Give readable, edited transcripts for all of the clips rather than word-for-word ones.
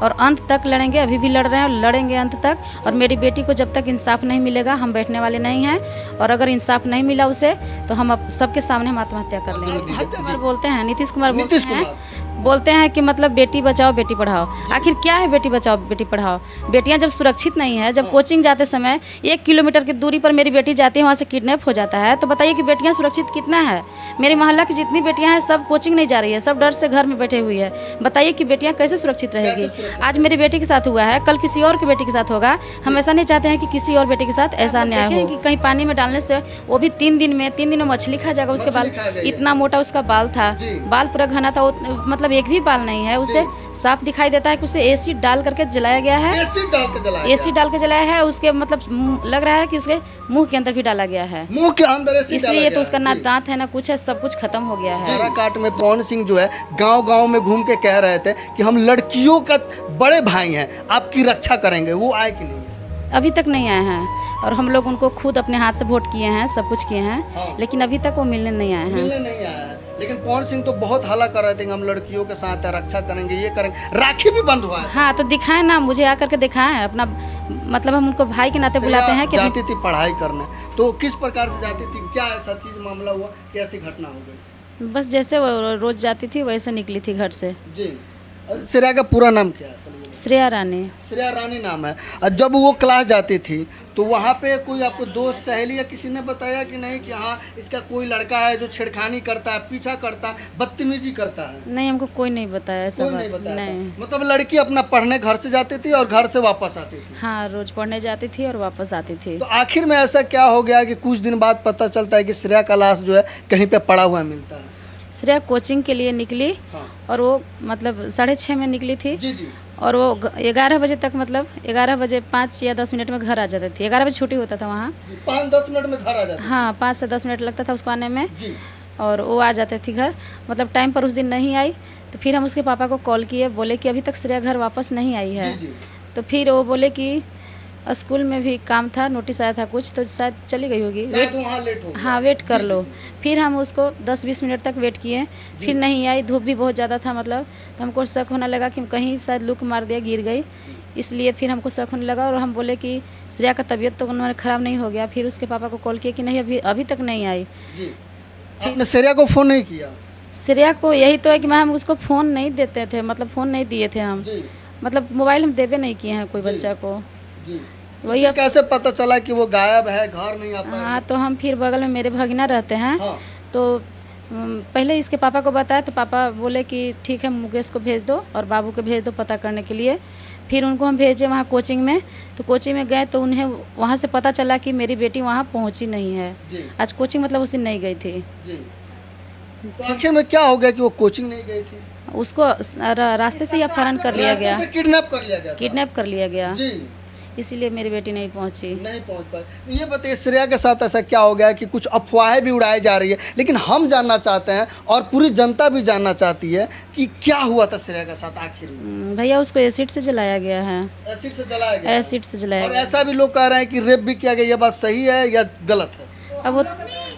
और अंत तक लड़ेंगे, अभी भी लड़ रहे हैं और लड़ेंगे अंत तक। और मेरी बेटी को जब तक इंसाफ नहीं मिलेगा हम बैठने वाले नहीं हैं। और अगर इंसाफ नहीं मिला उसे तो हम अब सबके सामने हम आत्महत्या कर लेंगे। नीतीश कुमार बोलते हैं बोलते हैं कि मतलब बेटी बचाओ बेटी पढ़ाओ। आखिर क्या है बेटी बचाओ बेटी पढ़ाओ? बेटियां जब सुरक्षित नहीं है, जब कोचिंग जाते समय 1 किलोमीटर की दूरी पर मेरी बेटी जाती है, वहाँ से किडनैप हो जाता है, तो बताइए कि बेटियां सुरक्षित कितना है? मेरे मोहल्ला की जितनी बेटियां हैं सब कोचिंग नहीं जा रही है, सब डर से घर में बैठे हुई है। बताइए कि बेटियां कैसे सुरक्षित रहेगी? आज मेरी बेटी के साथ हुआ है, कल किसी और की बेटी के साथ होगा। हम ऐसा नहीं चाहते हैं कि किसी और बेटी के साथ ऐसा अन्याय हो कि कहीं पानी में डालने से वो भी 3 दिन में मछली खा जाएगा। उसके बाल इतना मोटा उसका बाल था, बाल पूरा घना था, मतलब एक भी बाल नहीं है। उसे साफ दिखाई देता है कि उसे एसिड डाल करके जलाया गया है। एसिड डाल के जलाया है। उसके मतलब लग रहा है कि उसके मुंह के अंदर भी डाला गया है, मुंह के अंदर एसिड। इसलिए तो उसका ना दांत है ना कुछ है, सब कुछ खत्म हो गया है। काराकाट में पवन सिंह जो है गांव-गांव में घूम के कह रहे थे कि हम लड़कियों का बड़े भाई हैं, आपकी रक्षा करेंगे। वो आए कि नहीं? अभी तक नहीं आए हैं। और हम लोग उनको खुद अपने हाथ से वोट किए हैं, सब कुछ किए हैं, लेकिन अभी तक वो मिलने नहीं आए हैं। लेकिन पवन सिंह तो बहुत हल्ला कर रहे थे कि हम लड़कियों के साथ है, रक्षा करेंगे, ये करेंगे। राखी भी बंद हुआ है। हाँ तो दिखाएं ना, मुझे आकर के दिखाएं अपना, मतलब हम उनको भाई के नाते बुलाते हैं। कि जाती थी पढ़ाई करने, तो किस प्रकार से जाती थी? क्या ऐसा चीज मामला हुआ, कैसी घटना हो गई? बस जैसे वो रोज जाती थी वैसे निकली थी घर से। जी। श्रेया का पूरा नाम क्या है? श्रेया रानी। श्रेया रानी नाम है। और जब वो क्लास जाती थी तो वहाँ पे कोई आपको दोस्त सहेली या किसी ने बताया कि नहीं कि हाँ इसका कोई लड़का है जो छेड़खानी करता है, पीछा करता है, बदतमीजी करता है? नहीं, हमको कोई नहीं बताया ऐसा। कोई नहीं बताया? नहीं। मतलब लड़की अपना पढ़ने घर से जाती थी और घर से वापस आती थी? हाँ, रोज पढ़ने जाती थी और वापस आती थी। तो आखिर में ऐसा क्या हो गया कि कुछ दिन बाद पता चलता है कि श्रेया का लाश जो है कहीं पे पड़ा हुआ मिलता है? श्रेया कोचिंग के लिए निकली। हाँ। और वो मतलब 6:30 में निकली थी। जी जी। और वो 11 बजे तक, मतलब 11 बजे 5 या 10 मिनट में घर आ जाती थी। 11 बजे छुट्टी होता था वहाँ। 5-10 मिनट में घर आ जाती? हाँ, 5 से 10 मिनट लगता था उसको आने में। जी। और वो आ जाते थे घर, मतलब टाइम पर उस दिन नहीं आई। तो फिर हम उसके पापा को कॉल किए, बोले कि अभी तक श्रेया घर वापस नहीं आई है। जी जी। तो फिर वो बोले कि स्कूल में भी काम था, नोटिस आया था कुछ, तो शायद चली गई होगी, लेट हो। हाँ वेट कर लो। फिर हम उसको 10-20 मिनट तक वेट किए, फिर नहीं आई। धूप भी बहुत ज़्यादा था, मतलब तो हमको शक होने लगा कि कहीं शायद लुक मार दिया, गिर गई, इसलिए फिर हमको शक होने लगा। और हम बोले कि श्रेया का तबीयत तो उन्होंने ख़राब नहीं हो गया। फिर उसके पापा को कॉल किया कि नहीं अभी तक नहीं आई। जी। आपने श्रेया को फ़ोन नहीं किया? श्रेया को यही तो है कि मैं हम उसको फ़ोन नहीं देते थे, मतलब फ़ोन नहीं दिए थे हम, मतलब मोबाइल हम देवे नहीं किए हैं कोई बच्चा को। जी। वही अब कैसे पता चला कि वो गायब है, घर नहीं आ पाया? हाँ, तो हम फिर बगल में मेरे भगिना रहते हैं। हाँ। तो पहले इसके पापा को बताया तो पापा बोले कि ठीक है मुकेश को भेज दो और बाबू को भेज दो पता करने के लिए। फिर उनको हम भेजे वहाँ कोचिंग में। तो कोचिंग में गए तो उन्हें वहाँ से पता चला कि मेरी बेटी वहाँ पहुँची नहीं है। आज कोचिंग मतलब उस दिन नहीं गई थी। जी। तो आखिर में क्या हो गया कि वो कोचिंग नहीं गई थी? उसको रास्ते से ही अपहरण कर लिया गया, किडनैप कर लिया गया जी। इसीलिए मेरी बेटी नहीं पहुंच पाई। ये बताइए श्रेया के साथ ऐसा क्या हो गया कि कुछ अफवाहें भी उड़ाई जा रही है, लेकिन हम जानना चाहते हैं और पूरी जनता भी जानना चाहती है कि क्या हुआ था श्रेया के साथ आखिर में? भैया उसको एसिड से जलाया गया है। एसिड से जलाया गया? एसिड से जलाया और ऐसा भी लोग कह रहे हैं कि रेप भी किया गया। ये बात सही है या गलत है?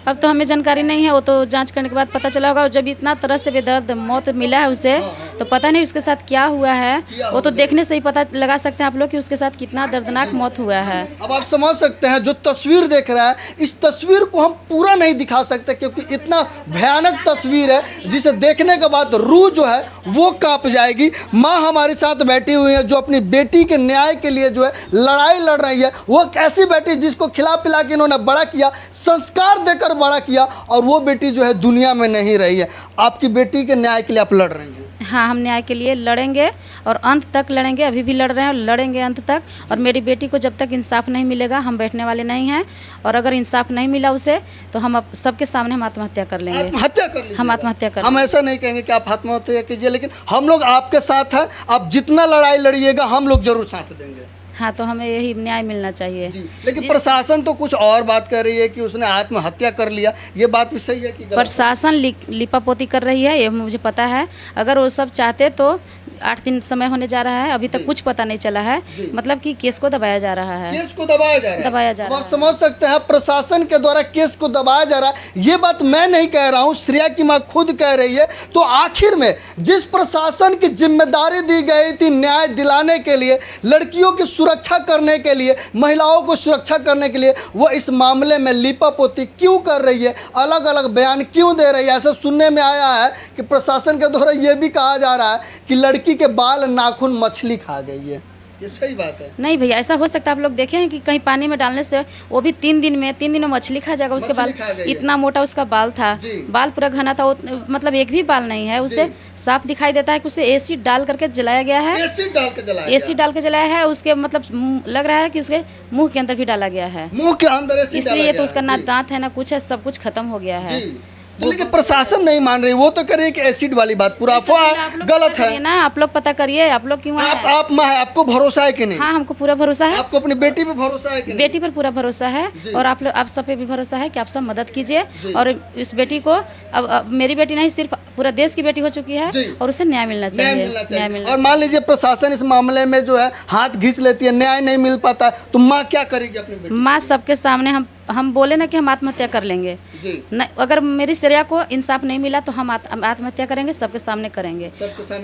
अब तो हमें जानकारी नहीं है, वो तो जांच करने के बाद पता चला होगा। और जब इतना तरह से बेदर्द मौत मिला है उसे, तो पता नहीं उसके साथ क्या हुआ है। वो तो देखने से ही पता लगा सकते हैं आप लोग कि उसके साथ कितना दर्दनाक मौत हुआ है। अब आप समझ सकते हैं, जो तस्वीर देख रहा है, इस तस्वीर को हम पूरा नहीं दिखा सकते क्योंकि इतना भयानक तस्वीर है जिसे देखने के बाद रूह जो है वो कांप जाएगी। माँ हमारे साथ बैठी हुई है जो अपनी बेटी के न्याय के लिए जो है लड़ाई लड़ रही है। वो एक ऐसी बेटी जिसको खिला पिला के इन्होंने बड़ा किया, संस्कार देकर बड़ा किया, और वो बेटी जो है दुनिया में नहीं रही है। आपकी बेटी के न्याय के लिए आप लड़ रही हैं? हाँ, हम न्याय के लिए लड़ेंगे और अंत तक लड़ेंगे, अभी भी लड़ रहे हैं और लड़ेंगे अंत तक। और मेरी बेटी को जब तक इंसाफ नहीं मिलेगा हम बैठने वाले नहीं हैं। और अगर इंसाफ नहीं मिला उसे तो हम अब सबके सामने हम आत्महत्या कर लेंगे। आत्महत्या कर लीजिए? हम आत्महत्या कर हम ऐसा नहीं कहेंगे कि आप आत्महत्या कीजिए, लेकिन हम लोग आपके साथ हैं। आप जितना लड़ाई लड़िएगा हम लोग जरूर साथ देंगे। हाँ, तो हमें यही न्याय मिलना चाहिए। लेकिन प्रशासन तो कुछ और बात कर रही है कि उसने आत्महत्या कर लिया। ये बात भी सही है कि गलत? प्रशासन लिपापोती कर रही है, ये मुझे पता है। अगर वो सब चाहते तो 8 दिन समय होने जा रहा है, अभी तक कुछ पता नहीं चला है। मतलब कि केस को दबाया जा रहा है। केस को दबाया जा रहा है। दबाया जा अब रहा आप समझ सकते हैं प्रशासन के द्वारा केस को दबाया जा रहा है। ये बात मैं नहीं कह रहा हूँ, श्रेया की माँ खुद कह रही है। तो आखिर में जिस प्रशासन की जिम्मेदारी दी गई थी न्याय दिलाने के लिए, लड़कियों की सुरक्षा करने के लिए, महिलाओं को सुरक्षा करने के लिए, वो इस मामले में लीपापोती क्यों कर रही है, अलग अलग बयान क्यों दे रही है। ऐसा सुनने में आया है कि प्रशासन के द्वारा ये भी कहा जा रहा है कि लड़की के बाल नाखून मछली खा गई है। ये सही बात है? नहीं भैया, ऐसा हो सकता है। आप लोग देखे हैं कि कहीं पानी में डालने से वो भी 3 दिन में मछली खा जाएगा। उसके बाल इतना मोटा उसका बाल था, बाल पूरा घना था, मतलब एक भी बाल नहीं है। उसे साफ दिखाई देता है कि उसे एसिड डाल करके जलाया गया है। एसिड डाल के जलाया है। उसके मतलब लग रहा है कि उसके मुंह के अंदर भी डाला गया है। मुंह के अंदर एसिड, इसलिए तो उसका ना दांत है ना कुछ है, सब कुछ खत्म हो गया है। लेकिन प्रशासन नहीं मान रही। वो तो करे कि एसिड वाली बात पूरा अफवाह गलत है ना। आप लोग पता करिए, आप लोग क्यों आप माँ है, आपको भरोसा है कि नहीं? हाँ, हमको पूरा भरोसा है। आपको अपनी बेटी पे भरोसा है कि नहीं? बेटी पर पूरा भरोसा है और आप सब पे भी भरोसा है कि आप सब मदद कीजिए। और इस बेटी को अब मेरी बेटी नहीं, सिर्फ पूरा देश की बेटी हो चुकी है और उसे न्याय मिलना चाहिए। न्याय मिलना। और मान लीजिए प्रशासन इस मामले में जो है हाथ खींच लेती है, न्याय नहीं मिल पाता, तो माँ क्या करेगी अपनी बेटी? माँ सबके सामने हम बोले ना कि हम आत्महत्या कर लेंगे। न, अगर मेरी श्रेया को इंसाफ नहीं मिला तो हम आत्महत्या करेंगे, सबके सामने करेंगे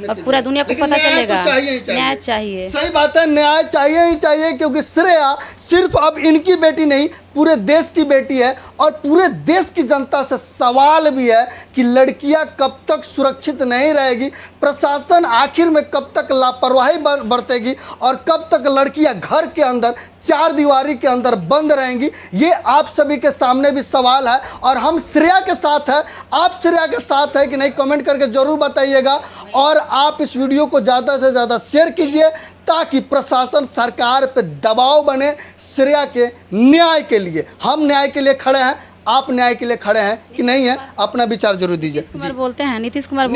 और पूरा दुनिया को पता चलेगा। न्याय चाहिए। सही बात है, न्याय चाहिए ही चाहिए, क्योंकि श्रेया सिर्फ अब इनकी बेटी नहीं, पूरे देश की बेटी है। और पूरे देश की जनता से सवाल भी है कि लड़कियां कब तक सुरक्षित नहीं रहेगी, प्रशासन आखिर में कब तक लापरवाही बरतेगी और कब तक लड़कियां घर के अंदर 4 दीवारी के अंदर बंद रहेंगी। ये आप सभी के सामने भी सवाल है और हम श्रेया के साथ है। आप श्रेया के साथ है कि नहीं, कमेंट करके जरूर बताइएगा। और आप इस वीडियो को ज़्यादा से ज़्यादा शेयर कीजिए ताकि प्रशासन सरकार पे दबाव बने श्रेया के न्याय के लिए। हम न्याय के लिए खड़े हैं, आप न्याय के लिए खड़े हैं कि नहीं है? अपना विचार जरूर दीजिए। नीतीश कुमार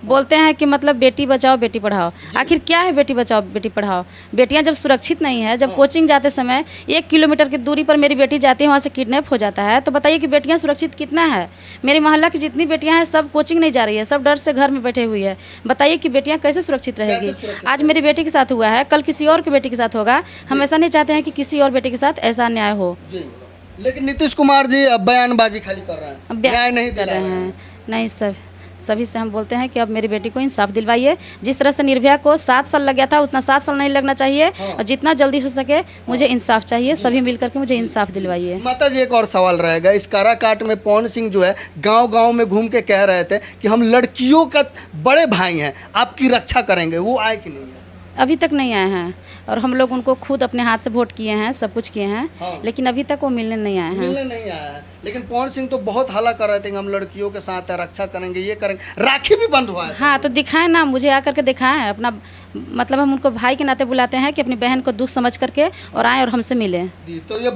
बोलते हैं कि मतलब बेटी बचाओ बेटी पढ़ाओ। आखिर क्या है बेटी बचाओ बेटी पढ़ाओ? बेटियां जब सुरक्षित नहीं है, जब कोचिंग जाते समय 1 किलोमीटर की दूरी पर मेरी बेटी जाती है, वहाँ से किडनैप हो जाता है, तो बताइए कि बेटियां सुरक्षित कितना है? मेरी मोहल्ला की जितनी बेटियां हैं सब कोचिंग नहीं जा रही है, सब डर से घर में बैठे हुई है। बताइए कि बेटियां कैसे सुरक्षित रहेगी? आज मेरी बेटी के साथ हुआ है, कल किसी और की बेटी के साथ होगा। हम ऐसा नहीं चाहते हैं कि किसी और बेटी के साथ ऐसा अन्याय हो। लेकिन नीतीश कुमार जी अब बयानबाजी खाली कर रहे हैं, न्याय नहीं दिला रहे हैं। नहीं, सभी से हम बोलते हैं कि अब मेरी बेटी को इंसाफ दिलवाइए। जिस तरह से निर्भया को 7 साल लग गया था, उतना 7 साल नहीं लगना चाहिए। और जितना जल्दी हो सके मुझे इंसाफ चाहिए। सभी मिलकर के मुझे इंसाफ दिलवाइए। माता जी, एक और सवाल रहेगा। इस काराकाट में पवन सिंह जो है गांव-गांव में घूम के कह रहे थे कि हम लड़कियों का बड़े भाई हैं, आपकी रक्षा करेंगे, वो आए कि नहीं है? अभी तक नहीं आए हैं और हम लोग उनको खुद अपने हाथ से वोट किए हैं, सब कुछ किए हैं। लेकिन अभी तक वो मिलने नहीं आए हैं। लेकिन पवन सिंह तो बहुत हल्ला कर रहे थे कि हम लड़कियों के साथ रक्षा करेंगे, ये करेंगे। राखी भी बंद हुआ है। हाँ, तो दिखाएं ना, मुझे आकर के दिखाएं अपना, मतलब हम उनको भाई के नाते बुलाते हैं कि अपनी बहन को दुख समझ करके और आए और हमसे मिलें। जी, तो ये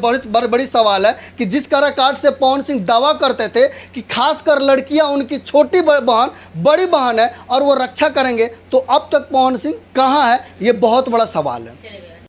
बड़ी सवाल है कि जिस काराकाट से पवन सिंह दावा करते थे कि खासकर लड़कियां उनकी छोटी बहन बड़ी बहन है और वो रक्षा करेंगे, तो अब तक पवन सिंह कहाँ है, ये बहुत बड़ा सवाल है।